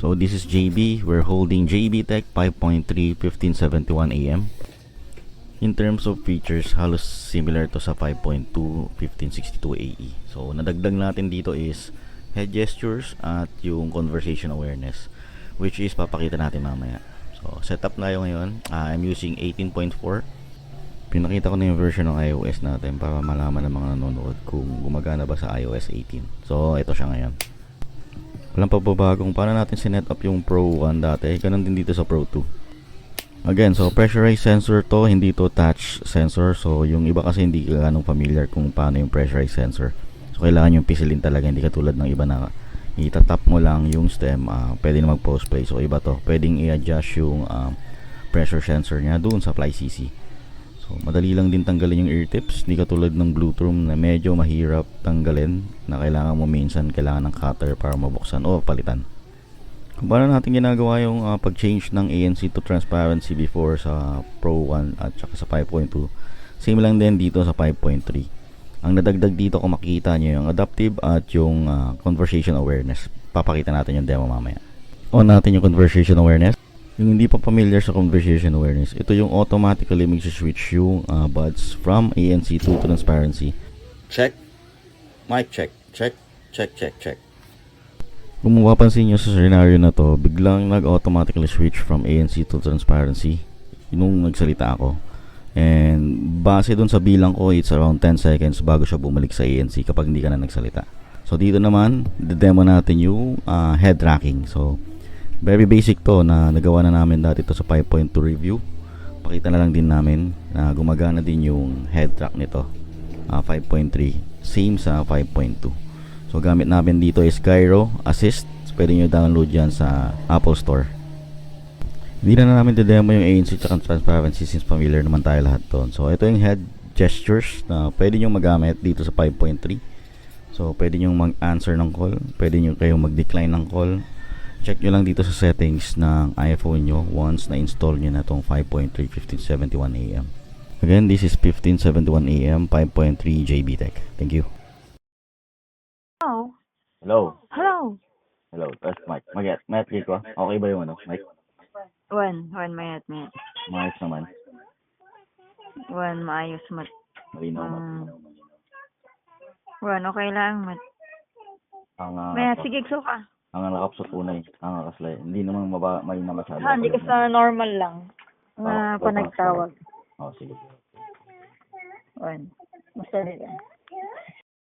So this is JB. We're holding JB Tech 5.3 1571 AM. In terms of features, halos similar to sa 5.2 1562 AE. So nadagdag natin dito is head gestures at yung conversation awareness, which is papakita natin mamaya. So setup na tayo ngayon. I'm using 18.4. Pinakita ko na yung version ng iOS natin para malaman ng mga nanonood kung gumagana ba sa iOS 18. So ito siya ngayon. Walang pagbabago kung paano natin sinet up yung Pro 1 dati. Ganun din dito sa Pro 2. Again, so pressurized sensor to, hindi to touch sensor. So yung iba kasi hindi ganong familiar kung paano yung pressurized sensor. So kailangan yung pisilin talaga, hindi katulad ng iba na itatap mo lang yung stem, pwede na mag post play. So iba to, pwedeng i-adjust yung pressure sensor niya doon sa fly CC. So madali lang din tanggalin yung ear tips, hindi katulad ng Bluetooth na medyo mahirap tanggalin, na kailangan mo minsan kailangan ng cutter para mabuksan o palitan. Kung paano natin ginagawa yung pag-change ng ANC to transparency before sa Pro 1 at saka sa 5.2, same lang din dito sa 5.3. Ang nadagdag dito, kung makikita nyo, yung adaptive at yung conversation awareness. Papakita natin yung demo mamaya. On natin yung conversation awareness. Yung hindi pa familiar sa conversation awareness, ito yung automatically mag-switch yung buds from ANC to transparency. Check. Mic check. Check. Check, check, check. Kung mapapansin nyo sa scenario na to, biglang nag-automatically switch from ANC to transparency nung nagsalita ako. And base dun sa bilang ko, it's around 10 seconds bago siya bumalik sa ANC kapag hindi ka na nagsalita. So dito naman, demo natin yung head tracking. So very basic to na nagawa na namin dati to sa 5.2 review. Pakita na lang din namin na gumagana din yung head track nito. 5.3 same sa 5.2. So gamit namin dito is Gyro Assist. So, pwede nyo download yan sa Apple Store. Hindi na namin demo yung ANC at transparency since familiar naman tayo lahat doon. So ito yung head gestures na pwede nyo magamit dito sa 5.3. So pwede nyo mag-answer ng call, pwede nyo kayong mag-decline ng call. Check nyo lang dito sa settings ng iPhone nyo once na-install nyo na itong 5.3 1571 AM. Again, this is 1571 AM 5.3 JB Tech. Thank you. Hello. Hello. Hello. Hello. Test mic. Mic ko. Okay ba yung mic? One minute. Maayos naman. Maayos mat. Malinaw mat. Okay lang mat. Sige, ka. Ang nakapsot unay, ang nakaslay. Hindi naman malinaw masyado. Hindi kasi normal lang. Panagtawag. Sige. Basta rin.